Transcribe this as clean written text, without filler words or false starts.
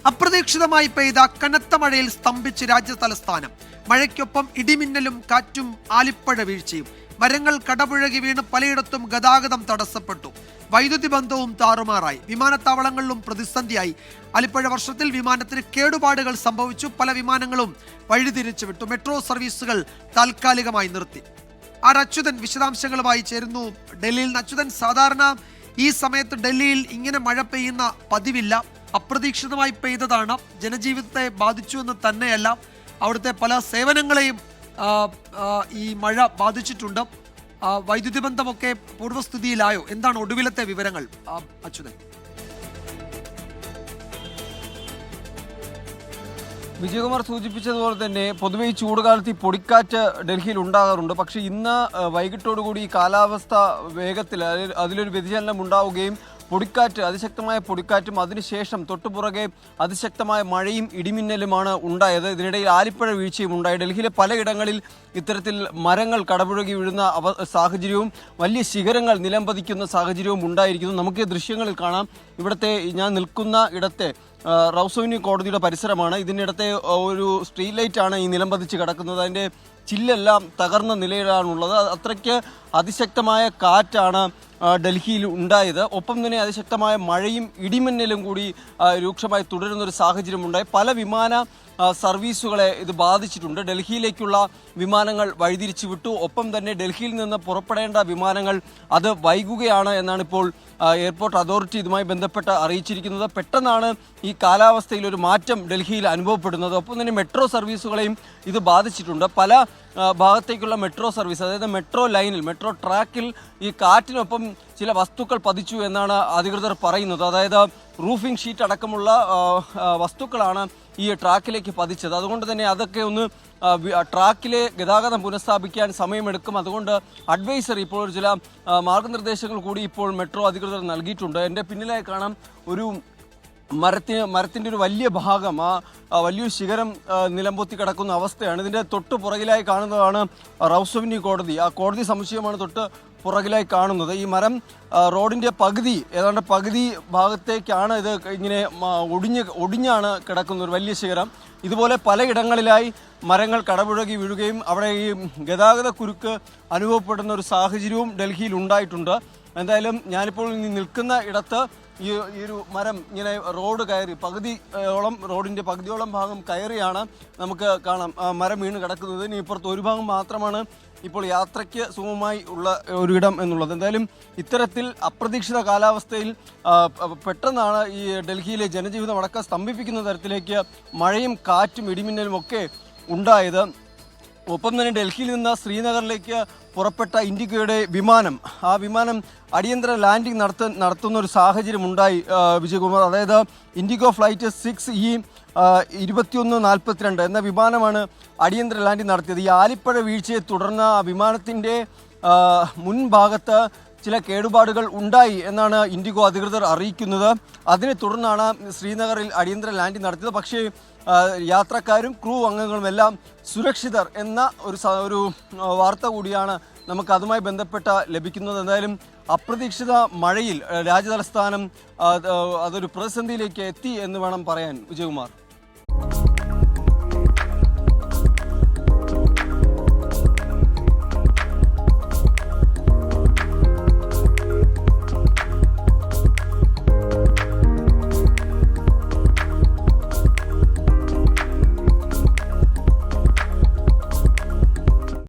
അപ്രതീക്ഷിതമായി പെയ്ത കനത്ത മഴയിൽ സ്തംഭിച്ച് രാജ്യതലസ്ഥാനം. മഴയ്ക്കൊപ്പം ഇടിമിന്നലും കാറ്റും ആലിപ്പഴ വീഴ്ചയും. മരങ്ങൾ കടപുഴകി വീണ് പലയിടത്തും ഗതാഗതം തടസ്സപ്പെട്ടു. വൈദ്യുതി ബന്ധവും താറുമാറായി. വിമാനത്താവളങ്ങളിലും പ്രതിസന്ധിയായി. ആലിപ്പഴ വർഷത്തിൽ വിമാനത്തിന് കേടുപാടുകൾ സംഭവിച്ചു. പല വിമാനങ്ങളും വഴിതിരിച്ചു വിട്ടു. മെട്രോ സർവീസുകൾ താൽക്കാലികമായി നിർത്തി. അച്യുതൻ വിശദാംശങ്ങളുമായി ചേരുന്നു ഡൽഹിയിൽ നിന്ന്. അച്യുതൻ, സാധാരണ ഈ സമയത്ത് ഡൽഹിയിൽ ഇങ്ങനെ മഴ പെയ്യുന്ന പതിവില്ല. അപ്രതീക്ഷിതമായി പെയ്തതാണ്. ജനജീവിതത്തെ ബാധിച്ചു എന്ന് തന്നെയല്ല, അവിടുത്തെ പല സേവനങ്ങളെയും ഈ മഴ ബാധിച്ചിട്ടുണ്ട്. വൈദ്യുതി ബന്ധമൊക്കെ പൂർവ്വസ്ഥിതിയിലായോ? എന്താണ് ഒടുവിലത്തെ വിവരങ്ങൾ അച്യുതൻ? വിജയകുമാർ സൂചിപ്പിച്ചതുപോലെ തന്നെ പൊതുവെ ഈ ചൂടുകാലത്ത് ഈ പൊടിക്കാറ്റ് ഡൽഹിയിൽ ഉണ്ടാകാറുണ്ട്. പക്ഷേ ഇന്ന് വൈകിട്ടോടുകൂടി ഈ കാലാവസ്ഥ വേഗത്തിൽ അതിലൊരു വ്യതിചലനം ഉണ്ടാവുകയും പൊടിക്കാറ്റ്, അതിശക്തമായ പൊടിക്കാറ്റും അതിനുശേഷം തൊട്ടുപുറകെ അതിശക്തമായ മഴയും ഇടിമിന്നലുമാണ് ഉണ്ടായത്. ഇതിനിടയിൽ ആലിപ്പഴ വീഴ്ചയും ഉണ്ടായി. ഡൽഹിയിലെ പലയിടങ്ങളിൽ ഇത്തരത്തിൽ മരങ്ങൾ കടപുഴകി വീഴുന്ന സാഹചര്യവും വലിയ ശിഖരങ്ങൾ നിലംപതിക്കുന്ന സാഹചര്യവും ഉണ്ടായിരിക്കുന്നു. നമുക്ക് ഈ ദൃശ്യങ്ങളിൽ കാണാം. ഇവിടുത്തെ ഞാൻ നിൽക്കുന്ന ഇടത്തെ റൗസോവിനി കോടതിയുടെ പരിസരമാണ്. ഇതിനിടത്തെ ഒരു സ്ട്രീറ്റ് ലൈറ്റാണ് ഈ നിലംപതിച്ച് കിടക്കുന്നത്. അതിൻ്റെ ചില്ലെല്ലാം തകർന്ന നിലയിലാണുള്ളത്. അത്രയ്ക്ക് അതിശക്തമായ കാറ്റാണ് ഡൽഹിയിൽ ഉണ്ടായത്. ഒപ്പം തന്നെ അതിശക്തമായ മഴയും ഇടിമിന്നലും കൂടി രൂക്ഷമായി തുടരുന്നൊരു സാഹചര്യമുണ്ടായി. പല വിമാന സർവീസുകളെ ഇത് ബാധിച്ചിട്ടുണ്ട്. ഡൽഹിയിലേക്കുള്ള വിമാനങ്ങൾ വഴിതിരിച്ചു വിട്ടു. ഒപ്പം തന്നെ ഡൽഹിയിൽ നിന്ന് പുറപ്പെടേണ്ട വിമാനങ്ങൾ അത് വൈകുകയാണ് എന്നാണ് ഇപ്പോൾ എയർപോർട്ട് അതോറിറ്റി ഇതുമായി ബന്ധപ്പെട്ട് അറിയിച്ചിരിക്കുന്നത്. പെട്ടെന്നാണ് ഈ കാലാവസ്ഥയിൽ ഒരു മാറ്റം ഡൽഹിയിൽ അനുഭവപ്പെടുന്നത്. ഒപ്പം തന്നെ മെട്രോ സർവീസുകളെയും ഇത് ബാധിച്ചിട്ടുണ്ട്. പല ഭാഗത്തേക്കുള്ള മെട്രോ സർവീസ്, അതായത് മെട്രോ ലൈനിൽ, മെട്രോ ട്രാക്കിൽ ഈ കാറ്റിനൊപ്പം ചില വസ്തുക്കൾ പതിച്ചു എന്നാണ് അധികൃതർ പറയുന്നത്. അതായത് റൂഫിംഗ് ഷീറ്റ് അടക്കമുള്ള വസ്തുക്കളാണ് ഈ ട്രാക്കിലേക്ക് പതിച്ചത്. അതുകൊണ്ട് തന്നെ അതൊക്കെ ഒന്ന് ട്രാക്കിലെ ഗതാഗതം പുനഃസ്ഥാപിക്കാൻ സമയമെടുക്കും. അതുകൊണ്ട് അഡ്വൈസറി, ഇപ്പോൾ ചില മാർഗനിർദ്ദേശങ്ങൾ കൂടി ഇപ്പോൾ മെട്രോ അധികൃതർ നൽകിയിട്ടുണ്ട്. എൻ്റെ പിന്നിലായി കാണാം ഒരു മരത്തിൻ്റെ ഒരു വലിയ ഭാഗം, വലിയൊരു ശിഖരം നിലംപൊത്തി കിടക്കുന്ന അവസ്ഥയാണ്. ഇതിൻ്റെ തൊട്ട് പുറകിലായി കാണുന്നതാണ് റൗസോവിനി കോടതി. ആ കോടതി സമുച്ചയമാണ് തൊട്ട് പുറകിലായി കാണുന്നത്. ഈ മരം റോഡിൻ്റെ ഏതാണ്ട് പകുതി ഭാഗത്തേക്കാണ് ഇത് ഇങ്ങനെ ഒടിഞ്ഞാണ് കിടക്കുന്ന ഒരു വലിയ ശിഖരം. ഇതുപോലെ പലയിടങ്ങളിലായി മരങ്ങൾ കടപുഴകി വീഴുകയും അവിടെ ഈ ഗതാഗത കുരുക്ക് അനുഭവപ്പെടുന്ന ഒരു സാഹചര്യവും ഡൽഹിയിൽ ഉണ്ടായിട്ടുണ്ട്. എന്തായാലും ഞാനിപ്പോൾ നിൽക്കുന്ന ഇടത്ത് ഈ ഒരു മരം ഇങ്ങനെ റോഡ് കയറി റോഡിൻ്റെ പകുതിയോളം ഭാഗം കയറിയാണ് നമുക്ക് കാണാം മരം വീണ് കിടക്കുന്നത്. ഇനി ഇപ്പുറത്ത് ഒരു ഭാഗം മാത്രമാണ് ഇപ്പോൾ യാത്രയ്ക്ക് സുഗമമായി ഉള്ള ഒരിടം എന്നുള്ളത്. എന്തായാലും ഇത്തരത്തിൽ അപ്രതീക്ഷിത കാലാവസ്ഥയിൽ പെട്ടെന്നാണ് ഈ ഡൽഹിയിലെ ജനജീവിതം അടക്കം സ്തംഭിപ്പിക്കുന്ന തരത്തിലേക്ക് മഴയും കാറ്റും ഇടിമിന്നലും ഒക്കെ ഉണ്ടായത്. ഒപ്പം തന്നെ ഡൽഹിയിൽ നിന്ന് ശ്രീനഗറിലേക്ക് പുറപ്പെട്ട ഇൻഡിഗോയുടെ വിമാനം, ആ വിമാനം അടിയന്തര ലാൻഡിംഗ് നടത്തുന്ന ഒരു സാഹചര്യം ഉണ്ടായി വിജയകുമാർ. അതായത് ഇൻഡിഗോ ഫ്ലൈറ്റ് 6E2142 എന്ന വിമാനമാണ് അടിയന്തര ലാൻഡിംഗ് നടത്തിയത്. ഈ ആലിപ്പഴ വീഴ്ചയെ തുടർന്ന് ആ വിമാനത്തിൻ്റെ മുൻഭാഗത്ത് ചില കേടുപാടുകൾ ഉണ്ടായി എന്നാണ് ഇൻഡിഗോ അധികൃതർ അറിയിക്കുന്നത്. അതിനെ തുടർന്നാണ് ശ്രീനഗറിൽ അടിയന്തര ലാൻഡിംഗ് നടത്തിയത്. പക്ഷേ യാത്രക്കാരും ക്രൂ അംഗങ്ങളും എല്ലാം സുരക്ഷിതർ എന്ന ഒരു വാർത്ത കൂടിയാണ് നമുക്ക് അതുമായി ബന്ധപ്പെട്ട ലഭിക്കുന്നത്. എന്തായാലും അപ്രതീക്ഷിത മഴയിൽ രാജ്യതലസ്ഥാനം അതൊരു പ്രതിസന്ധിയിലേക്ക് എത്തി എന്ന് വേണം പറയാൻ വിജയകുമാർ.